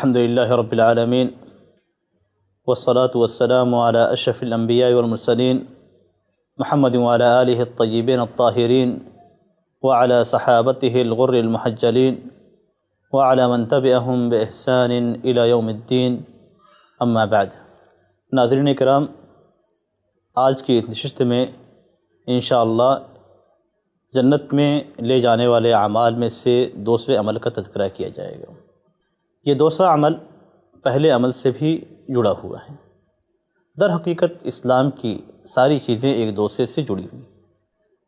الحمد لله رب العالمين والصلاة والسلام على أشرف الأنبياء والمرسلين محمد وعلى آله الطيبين الطاهرين وعلى صحابته الغر المحجلين وعلى من تبعهم بإحسان إلى يوم الدين اما بعد۔ ناظرین کرام، آج کی اس نشست میں انشاءاللہ جنت میں لے جانے والے اعمال میں سے دوسرے عمل کا تذکرہ کیا جائے گا۔ یہ دوسرا عمل پہلے عمل سے بھی جڑا ہوا ہے۔ در حقیقت اسلام کی ساری چیزیں ایک دوسرے سے جڑی ہوئی۔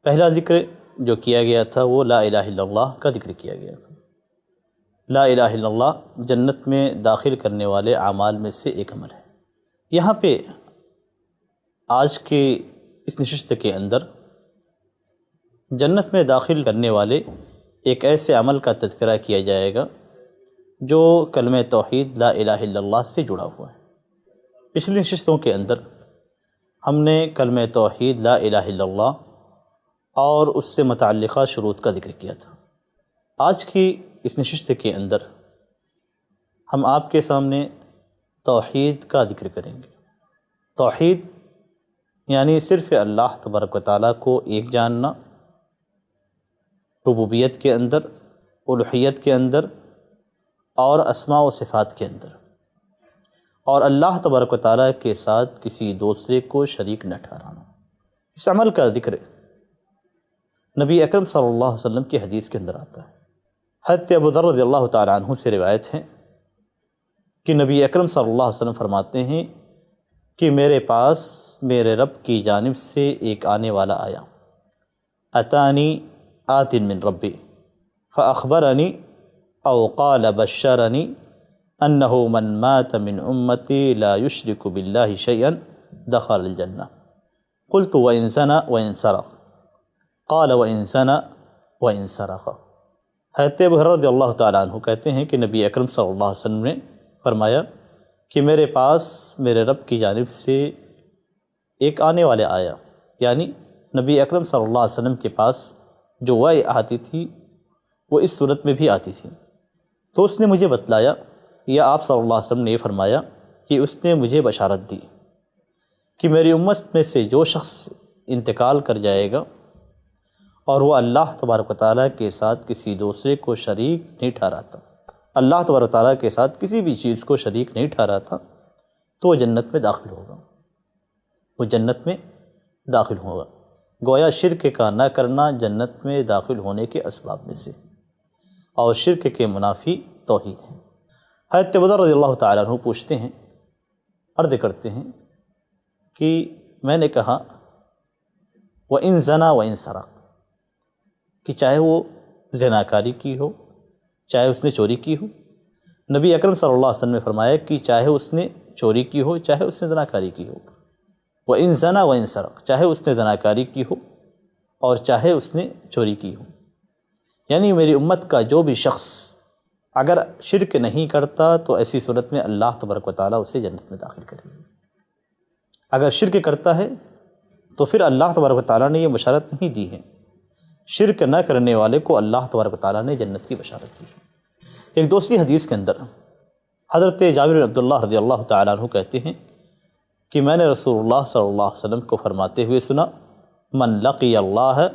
پہلا ذکر جو کیا گیا تھا وہ لا الہ الا اللہ کا ذکر کیا گیا تھا۔ لا الہ الا اللہ جنت میں داخل کرنے والے اعمال میں سے ایک عمل ہے۔ یہاں پہ آج کے اس نشست کے اندر جنت میں داخل کرنے والے ایک ایسے عمل کا تذکرہ کیا جائے گا جو کلمہ توحید لا الہ الا اللہ سے جڑا ہوا ہے۔ پچھلی نشستوں کے اندر ہم نے کلمہ توحید لا الہ الا اللہ اور اس سے متعلقہ شروط کا ذکر کیا تھا۔ آج کی اس نشست کے اندر ہم آپ کے سامنے توحید کا ذکر کریں گے۔ توحید یعنی صرف اللہ تبارک و تعالیٰ کو ایک جاننا، ربوبیت کے اندر، الوہیت کے اندر اور اسماء و صفات کے اندر، اور اللہ تبارک و تعالیٰ کے ساتھ کسی دوسرے کو شریک نہ ٹھہرانا۔ اس عمل کا ذکر نبی اکرم صلی اللہ علیہ وسلم کی حدیث کے اندر آتا ہے۔ حضرت ابو ذر رضی اللہ تعالیٰ عنہ سے روایت ہے کہ نبی اکرم صلی اللہ علیہ وسلم فرماتے ہیں کہ میرے پاس میرے رب کی جانب سے ایک آنے والا آیا، اتانی آت من ربی فاخبرنی او قال بشرنی انہ من مات من امتی لا یشرک باللہ شیئا دخل الجنہ قلت وإن زنى وإن سرق قال وإن زنى وإن سرق۔ حضرت ابو ہریرہ رضی اللہ تعالیٰ عنہ کہتے ہیں کہ نبی اکرم صلی اللہ علیہ وسلم نے فرمایا کہ میرے پاس میرے رب کی جانب سے ایک آنے والے آیا، یعنی نبی اکرم صلی اللہ علیہ وسلم کے پاس جو وحی آتی تھی وہ اس صورت میں بھی آتی تھی۔ تو اس نے مجھے بتلایا، یا آپ صلی اللہ علیہ وسلم نے یہ فرمایا کہ اس نے مجھے بشارت دی کہ میری امت میں سے جو شخص انتقال کر جائے گا اور وہ اللہ تبارک و تعالیٰ کے ساتھ کسی دوسرے کو شریک نہیں ٹھہراتا، اللہ تبارک و تعالیٰ کے ساتھ کسی بھی چیز کو شریک نہیں ٹھہراتا، تو وہ جنت میں داخل ہوگا۔ وہ جنت میں داخل ہوگا۔ گویا شرک کا نہ کرنا جنت میں داخل ہونے کے اسباب میں سے، اور شرک کے منافی توحید ہے۔ حضرت ابو ذر رضی اللہ تعالیٰ عنہ پوچھتے ہیں، عرض کرتے ہیں کہ میں نے کہا وَإِن زَنَا وَإِن سَرَقَ، کہ چاہے وہ زناکاری کی ہو، چاہے اس نے چوری کی ہو۔ نبی اکرم صلی اللہ علیہ وسلم نے فرمایا کہ چاہے اس نے چوری کی ہو، چاہے اس نے زناکاری کی ہو۔ وَإِن زَنَا وَإِن سَرَقَ، چاہے اس نے زناکاری کی ہو اور چاہے اس نے چوری کی ہو۔ یعنی میری امت کا جو بھی شخص اگر شرک نہیں کرتا تو ایسی صورت میں اللہ تبارک و تعالیٰ اسے جنت میں داخل کرے گا۔ اگر شرک کرتا ہے تو پھر اللہ تبارک و تعالیٰ نے یہ بشارت نہیں دی ہے۔ شرک نہ کرنے والے کو اللہ تبارک و تعالیٰ نے جنت کی بشارت دی ہے۔ ایک دوسری حدیث کے اندر حضرت جابر بن عبداللہ رضی اللہ تعالیٰ عنہ کہتے ہیں کہ میں نے رسول اللہ صلی اللہ علیہ وسلم کو فرماتے ہوئے سنا، من لقی اللہ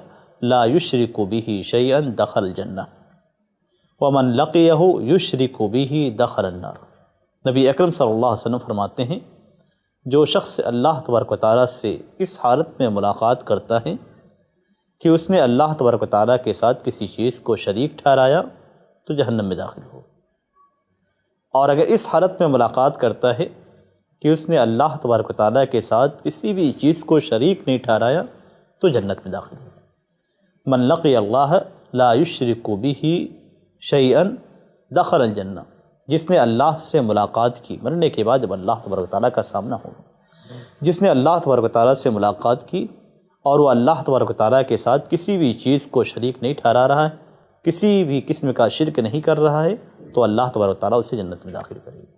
لا یشرک بہ شیئا دخل الجنہ ومن لقیہ یشرک بہ دخل النار۔ نبی اکرم صلی اللہ علیہ وسلم فرماتے ہیں جو شخص اللہ تبارک و تعالیٰ سے اس حالت میں ملاقات کرتا ہے کہ اس نے اللہ تبارک و تعالیٰ کے ساتھ کسی چیز کو شریک ٹھہرایا تو جہنم میں داخل ہو، اور اگر اس حالت میں ملاقات کرتا ہے کہ اس نے اللہ تبارک و تعالیٰ کے ساتھ کسی بھی چیز کو شریک نہیں ٹھہرایا تو جنت میں داخل ہو۔ من لقی اللہ لا یشرک بہ شیئا دخل الجنہ، جس نے اللہ سے ملاقات کی مرنے کے بعد جب اللہ تبارک و تعالیٰ کا سامنا ہوگا، جس نے اللہ تبارک و تعالیٰ سے ملاقات کی اور وہ اللہ تبارک و تعالیٰ کے ساتھ کسی بھی چیز کو شریک نہیں ٹھہرا رہا ہے، کسی بھی قسم کا شرک نہیں کر رہا ہے، تو اللہ تبارک و تعالیٰ اسے جنت میں داخل کرے گا۔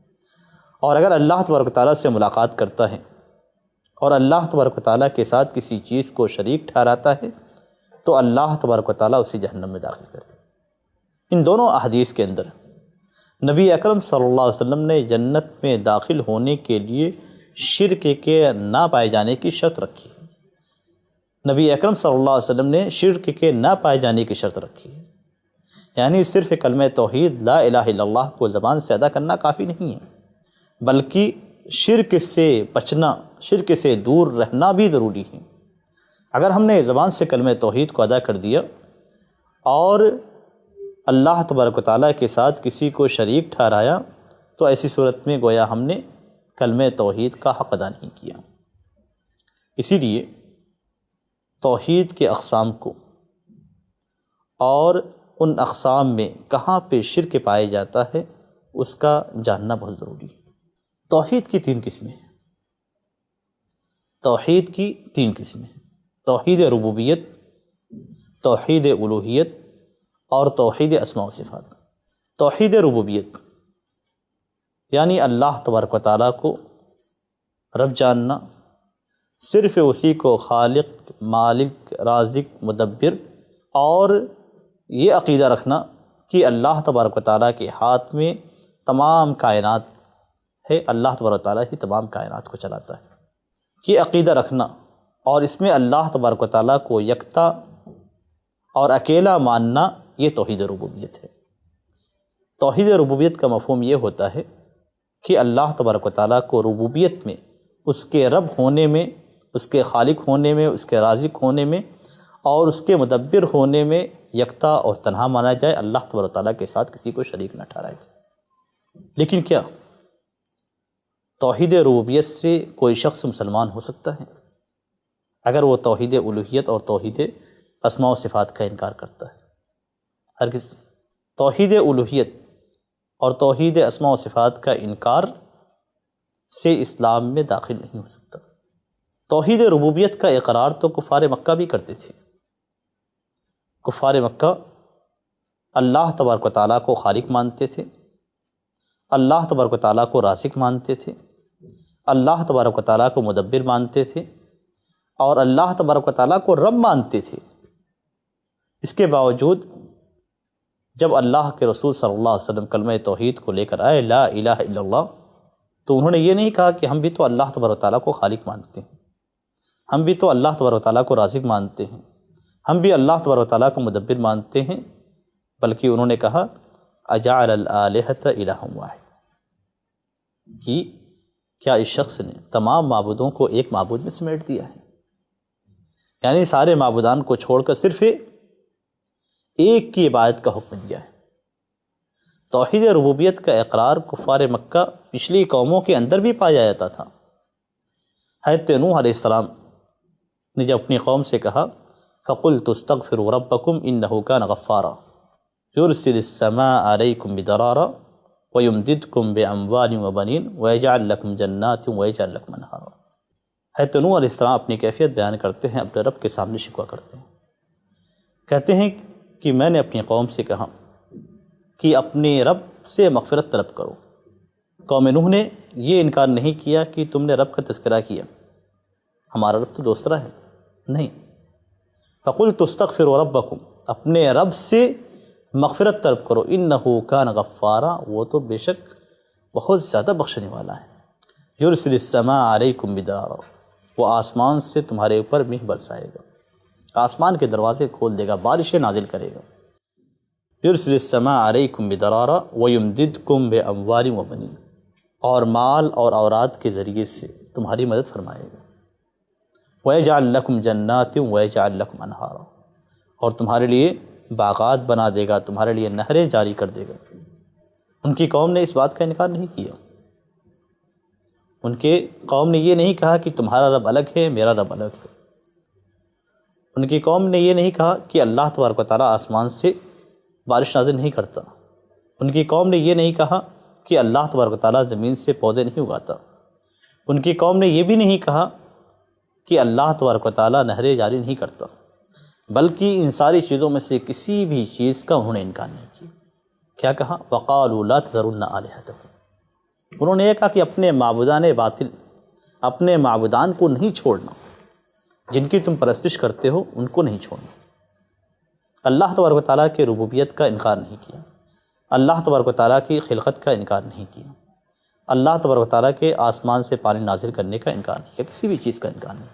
اور اگر اللہ تبارک و تعالیٰ سے ملاقات کرتا ہے اور اللہ تبارک و تعالیٰ کے ساتھ کسی چیز کو شریک ٹھہراتا ہے تو اللہ تبارک و تعالیٰ اسے جہنم میں داخل کرے گا۔ ان دونوں احادیث کے اندر نبی اکرم صلی اللہ علیہ وسلم نے جنت میں داخل ہونے کے لیے شرک کے نہ پائے جانے کی شرط رکھی ہے۔ نبی اکرم صلی اللہ علیہ وسلم نے شرک کے نہ پائے جانے کی شرط رکھی ہے، یعنی صرف کلمہ توحید لا الہ الا اللہ کو زبان سے ادا کرنا کافی نہیں ہے، بلکہ شرک سے بچنا، شرک سے دور رہنا بھی ضروری ہے۔ اگر ہم نے زبان سے کلمہ توحید کو ادا کر دیا اور اللہ تبارک و تعالیٰ کے ساتھ کسی کو شریک ٹھہرایا تو ایسی صورت میں گویا ہم نے کلمہ توحید کا حق ادا نہیں کیا۔ اسی لیے توحید کے اقسام کو اور ان اقسام میں کہاں پہ شرک پایا جاتا ہے اس کا جاننا بہت ضروری ہے۔ توحید کی 3 قسمیں ہیں۔ توحید کی 3 قسمیں ہیں: توحید ربوبیت، توحید الوہیت اور توحید اسماء و صفات۔ توحید ربوبیت یعنی اللہ تبارک و تعالیٰ کو رب جاننا، صرف اسی کو خالق، مالک، رازق، مدبر، اور یہ عقیدہ رکھنا کہ اللہ تبارک و تعالیٰ کے ہاتھ میں تمام کائنات ہے، اللہ تبارک و تعالیٰ ہی تمام کائنات کو چلاتا ہے، یہ عقیدہ رکھنا اور اس میں اللہ تبارک و تعالیٰ کو یکتا اور اکیلا ماننا، یہ توحید ربوبیت ہے۔ توحید ربوبیت کا مفہوم یہ ہوتا ہے کہ اللہ تبارک و تعالیٰ کو ربوبیت میں، اس کے رب ہونے میں، اس کے خالق ہونے میں، اس کے رازق ہونے میں اور اس کے مدبر ہونے میں یکتا اور تنہا مانا جائے، اللہ تبارک و تعالیٰ کے ساتھ کسی کو شریک نہ ٹھہرایا جائے۔ لیکن کیا توحید ربوبیت سے کوئی شخص مسلمان ہو سکتا ہے اگر وہ توحید الوہیت اور توحید اسماء و صفات کا انکار کرتا ہے؟ ہرگز۔ توحید الوہیت اور توحید اسماء و صفات کا انکار سے اسلام میں داخل نہیں ہو سکتا۔ توحید ربوبیت کا اقرار تو کفار مکہ بھی کرتے تھے۔ کفار مکہ اللہ تبارک و تعالیٰ کو خالق مانتے تھے، اللہ تبارک و تعالیٰ کو رازق مانتے تھے، اللہ تبارک و تعالیٰ کو مدبر مانتے تھے اور اللہ تبارک و تعالیٰ کو رب مانتے تھے۔ اس کے باوجود جب اللہ کے رسول صلی اللہ علیہ وسلم کلمہ توحید کو لے کر آئے، لا الہ الا اللہ، تو انہوں نے یہ نہیں کہا کہ ہم بھی تو اللہ تبارک و تعالیٰ کو خالق مانتے ہیں، ہم بھی تو اللہ تبارک و تعالیٰ کو رازق مانتے ہیں، ہم بھی اللہ تبارک و تعالیٰ کو مدبر مانتے ہیں، بلکہ انہوں نے کہا اجعل الآلہۃ الہ واحد، کہ کیا اس شخص نے تمام معبودوں کو ایک معبود میں سمیٹ دیا ہے، یعنی سارے معبودان کو چھوڑ کر صرف ایک کی عبادت کا حکم دیا ہے۔ توحید ربوبیت کا اقرار کفار مکہ پچھلی قوموں کے اندر بھی پایا جاتا تھا۔ حضرت نوح علیہ السلام نے جب اپنی قوم سے کہا فَقُلْتُ اسْتَغْفِرُوا رَبَّكُمْ إِنَّهُ كَانَ غَفَّارًا يُرْسِلِ السَّمَاءَ عَلَيْكُمْ مِدْرَارًا وَيُمْدِدْكُمْ بِأَمْوَالٍ وَبَنِينَ وَيَجْعَلْ لَكُمْ جَنَّاتٍ وَيَجْعَلْ لَكُمْ أَنْهَارًا۔ حضرت نوح علیہ السلام اپنی کیفیت بیان کرتے ہیں، اپنے رب کے سامنے شکوہ کرتے ہیں، کہتے ہیں کہ میں نے اپنی قوم سے کہا کہ اپنے رب سے مغفرت طلب کرو۔ قوم نوح نے یہ انکار نہیں کیا کہ تم نے رب کا تذکرہ کیا، ہمارا رب تو دوسرا ہے، نہیں۔ فَقُلْتُ اسْتَغْفِرُوا رَبَّكُمْ، اپنے رب سے مغفرت طلب کرو، إِنَّهُ كَانَ غَفَّارًا، وہ تو بے شک بہت زیادہ بخشنے والا ہے۔ يُرْسِلِ السَّمَاءَ عَلَيْكُمْ مِدْرَارًا، وہ آسمان سے تمہارے اوپر میہ برسائے گا، آسمان کے دروازے کھول دے گا، بارشیں نازل کرے گا۔ يُرْسِلِ السَّمَاءَ عَلَيْكُمْ مِدْرَارًا وَيُمْدِدْكُمْ بِأَمْوَالٍ وَبَنِينَ، اور مال اور اولاد کے ذریعے سے تمہاری مدد فرمائے گا۔ وَيَجْعَلْ لَكُمْ جَنَّاتٍ وَيَجْعَلْ لَكُمْ أَنْهَارًا، اور تمہارے لیے باغات بنا دے گا، تمہارے لیے نہریں جاری کر دے گا۔ ان کی قوم نے اس بات کا انکار نہیں کیا، ان کے قوم نے یہ نہیں کہا کہ تمہارا رب الگ ہے، میرا رب الگ ہے۔ ان کی قوم نے یہ نہیں کہا کہ اللہ تبارک و تعالیٰ آسمان سے بارش نازل نہیں کرتا، ان کی قوم نے یہ نہیں کہا کہ اللہ تبارک و تعالیٰ زمین سے پودے نہیں اگاتا، ان کی قوم نے یہ بھی نہیں کہا کہ اللہ تبارک و تعالیٰ نہریں جاری نہیں کرتا، بلکہ ان ساری چیزوں میں سے کسی بھی چیز کا انہوں نے انکار نہیں کیا۔ کیا کہا؟ وَقَالُوا لَا تَذَرُنَّ آلِهَتَكُمْ، انہوں نے یہ کہا کہ اپنے معبودان باطل، اپنے معبودان کو نہیں چھوڑنا، جن کی تم پرستش کرتے ہو ان کو نہیں چھوڑنا۔ اللہ تبارک و تعالیٰ کے ربوبیت کا انکار نہیں کیا، اللہ تبارک و تعالیٰ کی خلقت کا انکار نہیں کیا، اللہ تبارک و تعالیٰ کے آسمان سے پانی نازل کرنے کا انکار نہیں کیا، کسی بھی چیز کا انکار نہیں۔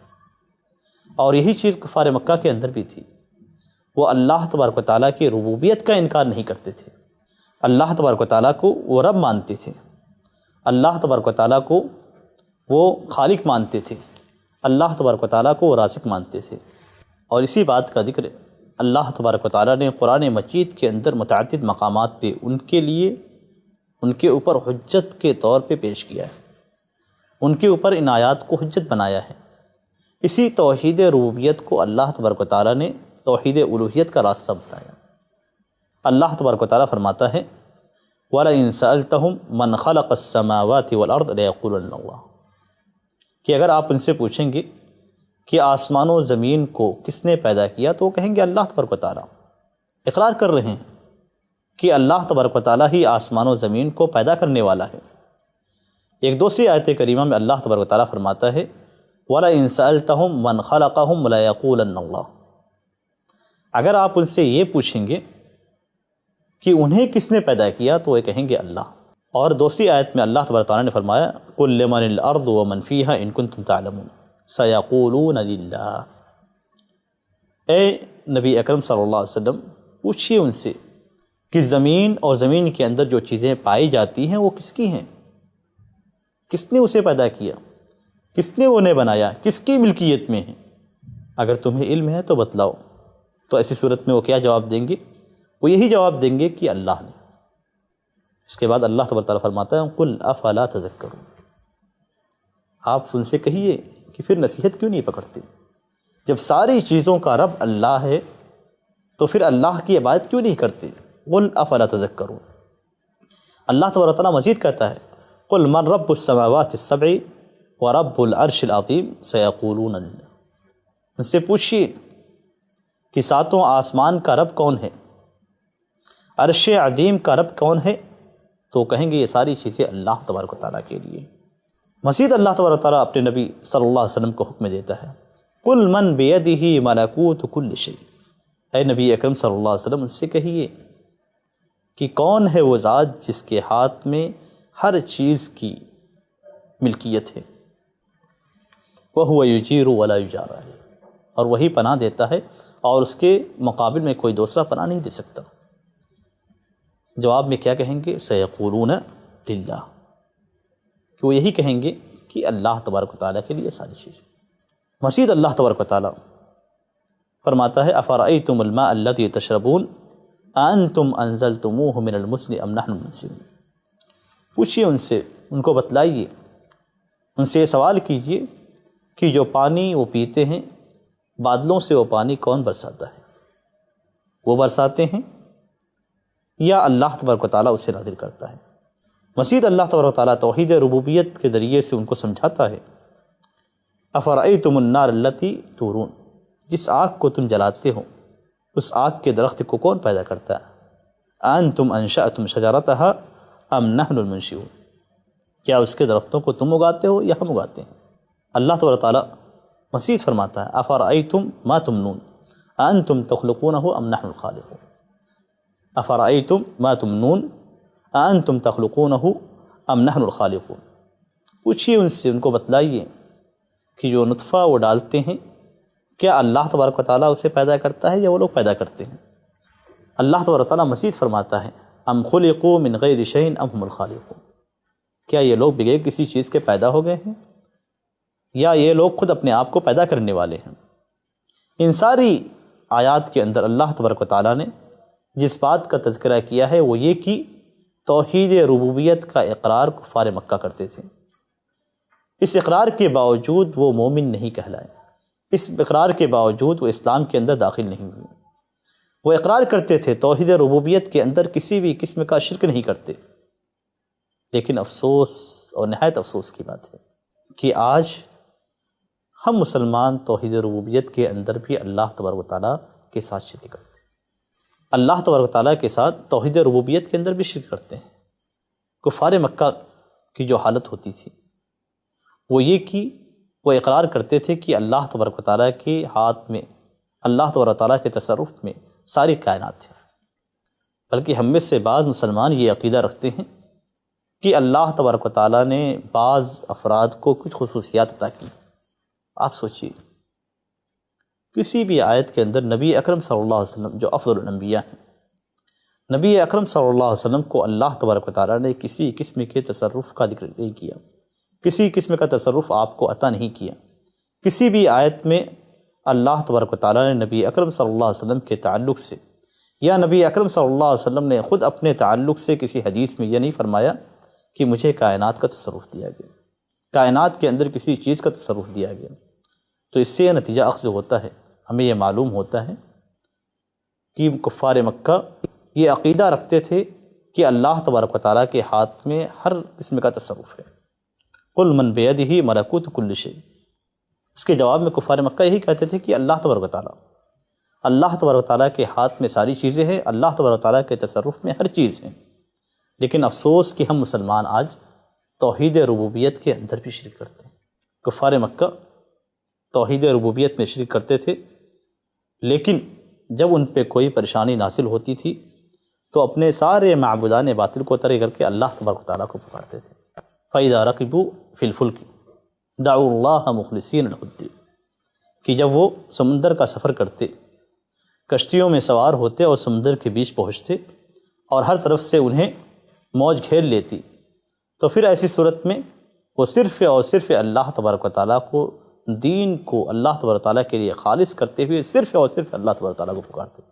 اور یہی چیز کفار مکہ کے اندر بھی تھی، وہ اللہ تبارک و تعالیٰ کی ربوبیت کا انکار نہیں کرتے تھے، اللہ تبارک و تعالیٰ کو وہ رب مانتے تھے، اللہ تبارک و تعالیٰ کو وہ خالق مانتے تھے، اللہ تبارک و تعالیٰ کو وہ رازق مانتے تھے۔ اور اسی بات کا ذکر اللہ تبارک و تعالیٰ نے قرآن مجید کے اندر متعدد مقامات پہ ان کے لیے، ان کے اوپر حجت کے طور پہ پیش کیا ہے، ان کے اوپر ان آیات کو حجت بنایا ہے۔ اسی توحید ربوبیت کو اللہ تبارک و تعالیٰ نے توحید الوہیت کا راستہ بتایا۔ اللہ تبارک و تعالیٰ فرماتا ہے وَلَئِن سَأَلْتَهُمْ مَنْ خَلَقَ السَّمَاوَاتِ وَالْأَرْضَ لَيَقُولُنَّ اللَّهُ، کہ اگر آپ ان سے پوچھیں گے کہ آسمان و زمین کو کس نے پیدا کیا، تو وہ کہیں گے اللہ تبارک و تعالیٰ۔ اقرار کر رہے ہیں کہ اللہ تبارک و تعالیٰ ہی آسمان و زمین کو پیدا کرنے والا ہے۔ ایک دوسری آیت کریمہ میں اللہ تبارک و تعالیٰ فرماتا ہے وَلَئِن سَأَلْتَهُمْ مَنْ خَلَقَهُمْ لَيَقُولَنَّ اللَّهُ، اگر آپ ان سے یہ پوچھیں گے کہ انہیں کس نے پیدا کیا، تو وہ کہیں گے اللہ۔ اور دوسری آیت میں اللہ تبارک و تعالیٰ نے فرمایا قُلْ لِمَنِ الْأَرْضُ وَمَنْ فِيهَا إِن كُنتُمْ تَعْلَمُونَ سَيَقُولُونَ لِلَّهِ، اے نبی اکرم صلی اللہ علیہ وسلم پوچھیے ان سے کہ زمین اور زمین کے اندر جو چیزیں پائی جاتی ہیں وہ کس کی ہیں، کس نے اسے پیدا کیا، کس نے انہیں بنایا، کس کی ملکیت میں ہیں، اگر تمہیں علم ہے تو بتلاؤ۔ تو ایسی صورت میں وہ کیا جواب دیں گے؟ وہ یہی جواب دیں گے کہ اللہ نے۔ اس کے بعد اللہ تبارک تعالیٰ فرماتا ہے قُلْ أَفَلَا تَذَكَّرُونَ، آپ ان سے کہیے کہ پھر نصیحت کیوں نہیں پکڑتے؟ جب ساری چیزوں کا رب اللہ ہے تو پھر اللہ کی عبادت کیوں نہیں کرتے؟ قُلْ أَفَلَا تَذَكَّرُونَ۔ اللہ تبارک تعالیٰ مزید کہتا ہے قُلْ مَنْ رَبُّ السَّمَاوَاتِ السَّبْعِ وَرَبُّ الْعَرْشِ الْعَظِيمِ سَيَقُولُونَ اللَّهُ، ان سے پوچھیے کہ ساتوں آسمان کا رب کون ہے، عرش عظیم کا رب کون ہے، تو کہیں گے یہ ساری چیزیں اللہ تبارک و تعالیٰ کے لیے۔ مزید اللہ تبارک و تعالیٰ اپنے نبی صلی اللہ علیہ وسلم کو حکم دیتا ہے قُلْ مَنْ بِيَدِهِ مَلَكُوتُ كُلِّ شَيْءٍ، اے نبی اکرم صلی اللہ علیہ وسلم ان سے کہیے کہ کون ہے وہ ذات جس کے ہاتھ میں ہر چیز کی ملکیت ہے، وَهُوَ يُجِيرُ وَلَا يُجَارَ عَلَيْهِ، اور وہی پناہ دیتا ہے اور اس کے مقابل میں کوئی دوسرا پناہ نہیں دے سکتا۔ جواب میں کیا کہیں گے؟ سَيَقُولُونَ لِلَّهِ، کہ وہ یہی کہیں گے کہ اللہ تبارک و تعالیٰ کے لیے ساری چیزیں۔ مزید اللہ تبارک و تعالیٰ فرماتا ہے أَفَرَأَيْتُمُ الْمَاءَ الَّذِي تَشْرَبُونَ أَأَنْتُمْ أَنزَلْتُمُوهُ مِنَ الْمُزْنِ أَمْ نَحْنُ الْمُنزِلُونَ، پوچھیے ان سے، ان کو بتلائیے، ان سے یہ سوال کیجئے کہ جو پانی وہ پیتے ہیں بادلوں سے وہ پانی کون برساتا ہے، وہ برساتے ہیں یا اللہ تبارک و تعالیٰ اسے نازل کرتا ہے۔ مزید اللہ تبارک و تعالیٰ توحید ربوبیت کے ذریعے سے ان کو سمجھاتا ہے أَفَرَأَيْتُمُ النَّارَ الَّتِي تُورُونَ، جس آگ کو تم جلاتے ہو اس آگ کے درخت کو کون پیدا کرتا ہے، أَأَنْتُمْ أَنشَأْتُمْ شَجَرَتَهَا أَمْ نَحْنُ الْمُنشِئُونَ، کیا اس کے درختوں کو تم اگاتے ہو یا ہم اگاتے ہیں۔ اللہ تبارک و تعالیٰ مزید فرماتا ہے أَفَرَأَيْتُمْ مَا تُمْنُونَ أَأَنْتُمْ تَخْلُقُونَهُ أَمْ نَحْنُ الْخَالِقُونَ، أَفَرَأَيْتُمْ مَا تُمْنُونَ أَأَنْتُمْ تَخْلُقُونَهُ أَمْ نَحْنُ الْخَالِقُونَ، پوچھیے ان سے، ان کو بتلائیے کہ جو نطفہ وہ ڈالتے ہیں کیا اللہ تبارک و تعالیٰ اسے پیدا کرتا ہے یا وہ لوگ پیدا کرتے ہیں۔ اللہ تبارک و تعالیٰ مزید فرماتا ہے أَمْ خُلِقُوا مِنْ غَيْرِ شَيْءٍ أَمْ هُمُ الْخَالِقُونَ، کیا یہ لوگ بغیر کسی چیز کے پیدا ہو گئے ہیں یا یہ لوگ خود اپنے آپ کو پیدا کرنے والے ہیں۔ ان ساری آیات کے اندر اللہ تبارک و تعالیٰ نے جس بات کا تذکرہ کیا ہے وہ یہ کہ توحید ربوبیت کا اقرار کفار مکہ کرتے تھے، اس اقرار کے باوجود وہ مومن نہیں کہلائے، اس اقرار کے باوجود وہ اسلام کے اندر داخل نہیں ہوئے۔ وہ اقرار کرتے تھے توحید ربوبیت کے اندر کسی بھی قسم کا شرک نہیں کرتے، لیکن افسوس اور نہایت افسوس کی بات ہے کہ آج ہم مسلمان توحید ربوبیت کے اندر بھی اللہ تبارک و تعالیٰ کے ساتھ شرک کرتے ہیں، اللہ تبارک و تعالیٰ کے ساتھ توحید ربوبیت کے اندر بھی شرک کرتے ہیں۔ کفار مکہ کی جو حالت ہوتی تھی وہ یہ کہ وہ اقرار کرتے تھے کہ اللہ تبارک و تعالیٰ کے ہاتھ میں، اللہ تبارک و تعالیٰ کے تصرف میں ساری کائنات ہے، بلکہ ہم میں سے بعض مسلمان یہ عقیدہ رکھتے ہیں کہ اللہ تبارک و تعالیٰ نے بعض افراد کو کچھ خصوصیات عطا کی۔ آپ سوچئے، کسی بھی آیت کے اندر نبی اکرم صلی اللہ علیہ وسلم جو افضل الانبیاء ہیں، نبی اکرم صلی اللہ علیہ وسلم کو اللہ تبارک و تعالیٰ نے کسی قسم کے تصرف کا ذکر نہیں کیا، کسی قسم کا تصرف آپ کو عطا نہیں کیا۔ کسی بھی آیت میں اللہ تبارک و تعالیٰ نے نبی اکرم صلی اللہ علیہ وسلم کے تعلق سے یا نبی اکرم صلی اللہ علیہ وسلم نے خود اپنے تعلق سے کسی حدیث میں یہ نہیں فرمایا کہ مجھے کائنات کا تصرف دیا گیا، کائنات کے اندر کسی چیز کا تصرف دیا گیا۔ تو اس سے یہ نتیجہ اخذ ہوتا ہے، ہمیں یہ معلوم ہوتا ہے کہ کفار مکہ یہ عقیدہ رکھتے تھے کہ اللہ تبارک و تعالیٰ کے ہاتھ میں ہر قسم کا تصرف ہے۔ قل من بیدہ ملکوت کل شیء، اس کے جواب میں کفار مکہ یہی کہتے تھے کہ اللہ تبارک و تعالیٰ کے ہاتھ میں ساری چیزیں ہیں، اللہ تبارک و تعالیٰ کے تصرف میں ہر چیز ہے۔ لیکن افسوس کہ ہم مسلمان آج توحید ربوبیت کے اندر بھی شرک کرتے ہیں۔ کفار مکہ توحید ربوبیت میں شرک کرتے تھے، لیکن جب ان پہ کوئی پریشانی نازل ہوتی تھی تو اپنے سارے معبودان باطل کو ترک کر کے اللہ تبارک و تعالیٰ کو پکارتے تھے۔ فَإِذَا رَكِبُوا فِي الْفُلْكِ دَعُوا اللَّهَ مُخْلِصِينَ لَهُ الدِّينَ، کہ جب وہ سمندر کا سفر کرتے، کشتیوں میں سوار ہوتے اور سمندر کے بیچ پہنچتے اور ہر طرف سے انہیں موج گھیر لیتی، تو پھر ایسی صورت میں وہ صرف اور صرف اللہ تبارک و تعالیٰ کو، دین کو اللہ تبارک و تعالیٰ کے لیے خالص کرتے ہوئے صرف اور صرف اللہ تبارک و تعالیٰ کو پکارتے تھے۔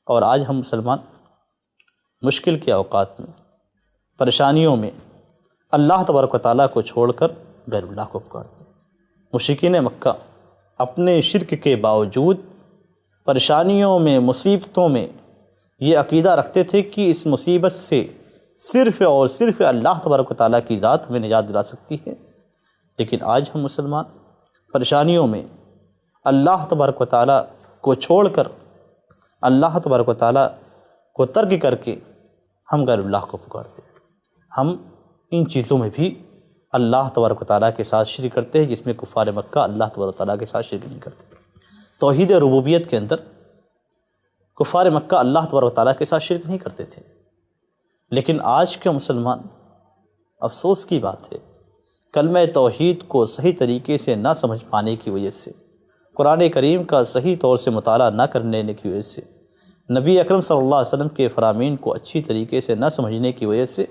اور آج ہم مسلمان مشکل کے اوقات میں، پریشانیوں میں اللہ تبارک و تعالیٰ کو چھوڑ کر غیر اللہ کو پکارتے ہیں۔ مشرکین مکہ اپنے شرک کے باوجود پریشانیوں میں، مصیبتوں میں یہ عقیدہ رکھتے تھے کہ اس مصیبت سے صرف اور صرف اللہ تبارک و تعالیٰ کی ذات ہمیں نجات دلا سکتی ہے۔ لیکن آج ہم مسلمان پریشانیوں میں اللہ تبارک و تعالیٰ کو چھوڑ کر، اللہ تبارک و تعالیٰ کو ترک کر کے ہم غیر اللہ کو پکارتے ہیں۔ ہم ان چیزوں میں بھی اللہ تبارک و تعالیٰ کے ساتھ شرک کرتے ہیں، جس میں کفار مکہ اللہ تبارک و تعالیٰ کے ساتھ شرک نہیں کرتے تھے۔ توحید ربوبیت کے اندر کفار مکہ اللہ تبارک و تعالیٰ کے ساتھ شرک نہیں کرتے تھے، لیکن آج کے مسلمان، افسوس کی بات ہے، کلمہ توحید کو صحیح طریقے سے نہ سمجھ پانے کی وجہ سے، قرآن کریم کا صحیح طور سے مطالعہ نہ کرنے کی وجہ سے، نبی اکرم صلی اللہ علیہ وسلم کے فرامین کو اچھی طریقے سے نہ سمجھنے کی وجہ سے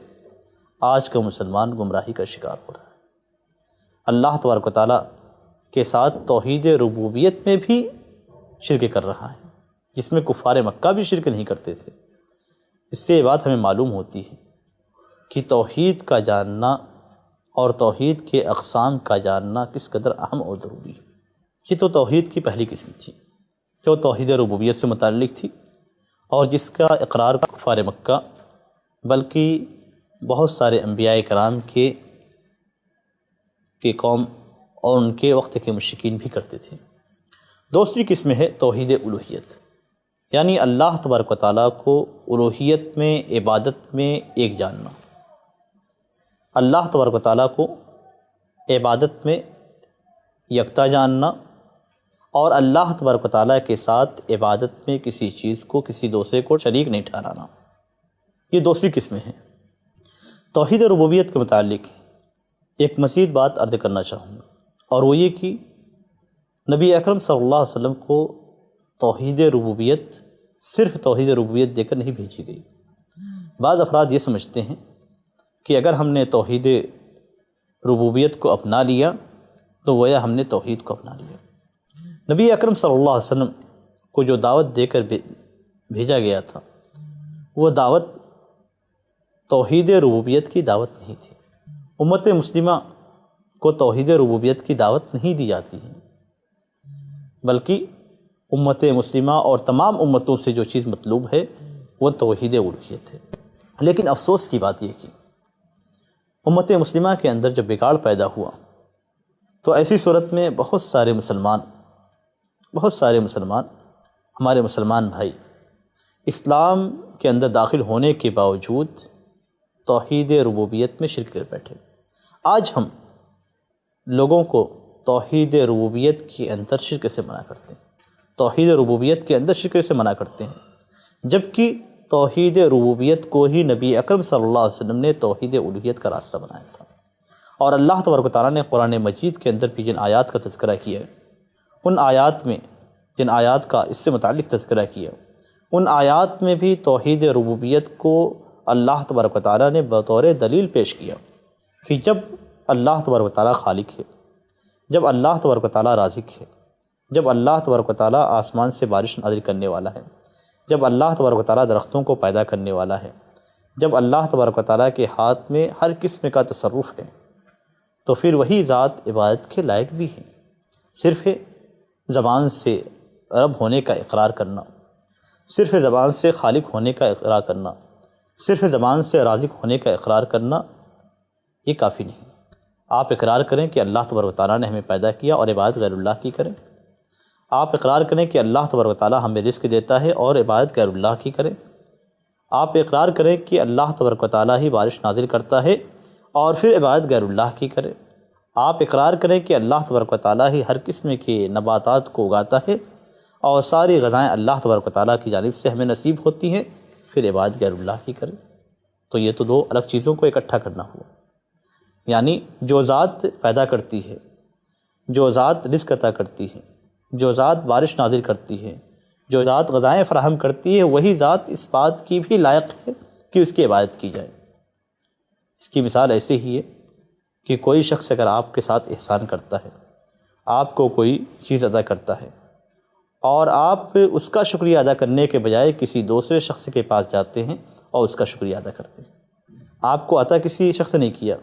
آج کا مسلمان گمراہی کا شکار ہو رہا ہے۔ اللہ تبارک و تعالیٰ کے ساتھ توحید ربوبیت میں بھی شرک کر رہا ہے، جس میں کفار مکہ بھی شرک نہیں کرتے تھے۔ اس سے یہ بات ہمیں معلوم ہوتی ہے کہ توحید کا جاننا اور توحید کے اقسام کا جاننا کس قدر اہم اور ضروری ہے۔ یہ تو توحید کی پہلی قسم تھی جو توحید ربوبیت سے متعلق تھی، اور جس کا اقرار کفار مکہ بلکہ بہت سارے انبیاء کرام کے قوم اور ان کے وقت کے مشرکین بھی کرتے تھے۔ دوسری قسم ہے توحید الوہیت، یعنی اللہ تبارک و تعالیٰ کو الوہیت میں، عبادت میں ایک جاننا، اللہ تبارک و تعالیٰ کو عبادت میں یکتا جاننا، اور اللہ تبارک و تعالیٰ کے ساتھ عبادت میں کسی چیز کو، کسی دوسرے کو شریک نہیں ٹھہرانا۔ یہ دوسری قسمیں ہیں۔ توحید ربوبیت کے متعلق ایک مزید بات عرض کرنا چاہوں گا، اور وہ یہ کہ نبی اکرم صلی اللہ علیہ وسلم کو توحید ربوبیت صرف توحید ربوبیت دے کر نہیں بھیجی گئی۔ بعض افراد یہ سمجھتے ہیں کہ اگر ہم نے توحید ربوبیت کو اپنا لیا تو گویا ہم نے توحید کو اپنا لیا۔ نبی اکرم صلی اللہ علیہ وسلم کو جو دعوت دے کر بھیجا گیا تھا، وہ دعوت توحید ربوبیت کی دعوت نہیں تھی۔ امت مسلمہ کو توحید ربوبیت کی دعوت نہیں دی جاتی ہے، بلکہ امت مسلمہ اور تمام امتوں سے جو چیز مطلوب ہے وہ توحید الوہیت ہے۔ لیکن افسوس کی بات یہ کہ امت مسلمہ کے اندر جب بگاڑ پیدا ہوا تو ایسی صورت میں بہت سارے مسلمان ہمارے مسلمان بھائی اسلام کے اندر داخل ہونے کے باوجود توحید ربوبیت میں شرک کر بیٹھے۔ آج ہم لوگوں کو توحید ربوبیت کے اندر شرک سے منع کرتے ہیں، توحید ربوبیت کے اندر شرک سے منع کرتے ہیں، جبکہ توحید ربوبیت کو ہی نبی اکرم صلی اللہ علیہ وسلم نے توحید الوہیت کا راستہ بنایا تھا، اور اللہ تبارک و تعالیٰ نے قرآن مجید کے اندر بھی جن آیات کا تذکرہ کیا ہے، ان آیات میں جن آیات کا اس سے متعلق تذکرہ کیا، ان آیات میں بھی توحید ربوبیت کو اللہ تبارک و تعالیٰ نے بطور دلیل پیش کیا کہ جب اللہ تبارک و تعالیٰ خالق ہے، جب اللہ تبارک و تعالیٰ رازق ہے، جب اللہ تبارک و تعالیٰ آسمان سے بارش نازل کرنے والا ہے، جب اللہ تبارک و تعالیٰ درختوں کو پیدا کرنے والا ہے، جب اللہ تبارک و تعالیٰ کے ہاتھ میں ہر قسم کا تصرف ہے، تو پھر وہی ذات عبادت کے لائق بھی ہے۔ صرف زبان سے رب ہونے کا اقرار کرنا، صرف زبان سے خالق ہونے کا اقرار کرنا، صرف زبان سے رازق ہونے کا اقرار کرنا یہ کافی نہیں۔ آپ اقرار کریں کہ اللہ تبارک و تعالیٰ نے ہمیں پیدا کیا اور عبادت غیر اللہ کی کریں۔ آپ اقرار کریں کہ اللہ تبارک و تعالیٰ ہمیں رزق دیتا ہے اور عبادت غیر اللہ کی کریں۔ آپ اقرار کریں کہ اللہ تبارک و تعالیٰ ہی بارش نازل کرتا ہے اور پھر عبادت غیر اللہ کی کریں۔ آپ اقرار کریں کہ اللہ تبارک و تعالیٰ ہی ہر قسم کے نباتات کو اگاتا ہے اور ساری غذائیں اللہ تبارک و تعالیٰ کی جانب سے ہمیں نصیب ہوتی ہیں، پھر عبادت غیر اللہ کی کریں۔ تو یہ تو دو الگ چیزوں کو اکٹھا کرنا ہوا، یعنی جو ذات پیدا کرتی ہے، جو ذات رزق عطا کرتی ہے، جو ذات بارش نازل کرتی ہے، جو ذات غذائیں فراہم کرتی ہے، وہی ذات اس بات کی بھی لائق ہے کہ اس کی عبادت کی جائے۔ اس کی مثال ایسے ہی ہے کہ کوئی شخص اگر آپ کے ساتھ احسان کرتا ہے، آپ کو کوئی چیز عطا کرتا ہے اور آپ اس کا شکریہ ادا کرنے کے بجائے کسی دوسرے شخص کے پاس جاتے ہیں اور اس کا شکریہ ادا کرتے ہیں۔ آپ کو عطا کسی شخص نے کیا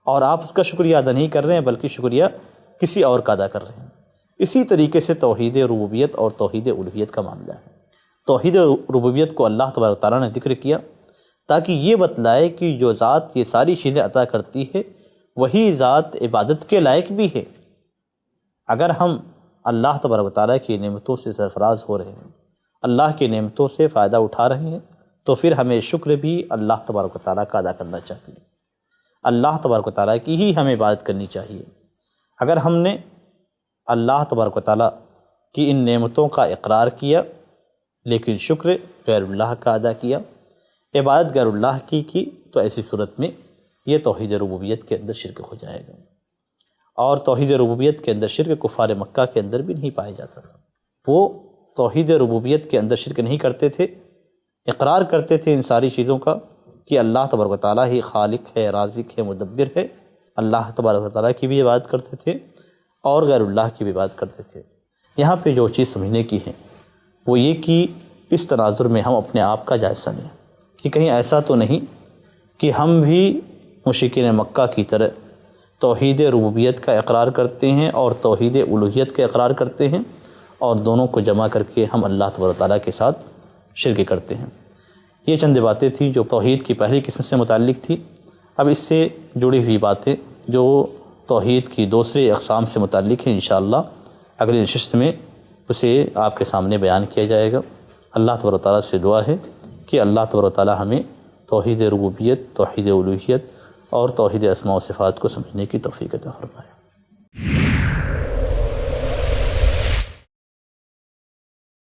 اور آپ اس کا شکریہ ادا نہیں کر رہے ہیں بلکہ شکریہ کسی اور کا ادا کر رہے ہیں۔ اسی طریقے سے توحید ربوبیت اور توحید الوہیت کا معاملہ ہے۔ توحید ربوبیت کو اللہ تبارک و تعالیٰ نے ذکر کیا تاکہ یہ بتلائے کہ جو ذات یہ ساری چیزیں عطا کرتی ہے وہی ذات عبادت کے لائق بھی ہے۔ اگر ہم اللہ تبارک و تعالیٰ کی نعمتوں سے سرفراز ہو رہے ہیں، اللہ کی نعمتوں سے فائدہ اٹھا رہے ہیں، تو پھر ہمیں شکر بھی اللہ تبارک و تعالیٰ کا ادا کرنا چاہیے۔ اللہ تبارک و تعالیٰ کی ہی ہمیں عبادت کرنی چاہیے۔ اگر ہم نے اللہ تبارک و تعالیٰ کی ان نعمتوں کا اقرار کیا لیکن شکر غیر اللہ کا ادا کیا، عبادت غیر اللہ کی تو ایسی صورت میں یہ توحید ربوبیت کے اندر شرک ہو جائے گا۔ اور توحید ربوبیت کے اندر شرک کفار مکہ کے اندر بھی نہیں پایا جاتا تھا۔ وہ توحید ربوبیت کے اندر شرک نہیں کرتے تھے، اقرار کرتے تھے ان ساری چیزوں کا کہ اللہ تبارک و تعالیٰ ہی خالق ہے، رازق ہے، مدبر ہے۔ اللہ تبارک و تعالیٰ کی بھی عبادت کرتے تھے اور غیر اللہ کی بھی عبادت کرتے تھے۔ یہاں پہ جو چیز سمجھنے کی ہے وہ یہ کہ اس تناظر میں ہم اپنے آپ کا جائزہ لیں کہ کہیں ایسا تو نہیں کہ ہم بھی مشرکین مکہ کی طرح توحید ربوبیت کا اقرار کرتے ہیں اور توحید الوہیت کا اقرار کرتے ہیں اور دونوں کو جمع کر کے ہم اللہ تبارک و تعالیٰ کے ساتھ شرک کرتے ہیں۔ یہ چند باتیں تھیں جو توحید کی پہلی قسم سے متعلق تھی۔ اب اس سے جڑی ہوئی باتیں جو توحید کی دوسری اقسام سے متعلق ہیں، انشاءاللہ اگلی نشست میں اسے آپ کے سامنے بیان کیا جائے گا۔ اللہ تبارک و تعالیٰ سے دعا ہے کہ اللہ تبارک و تعالیٰ ہمیں توحید ربوبیت، توحید الوہیت اور توحید اسماء و صفات کو سمجھنے کی توفیق عطا فرمائے۔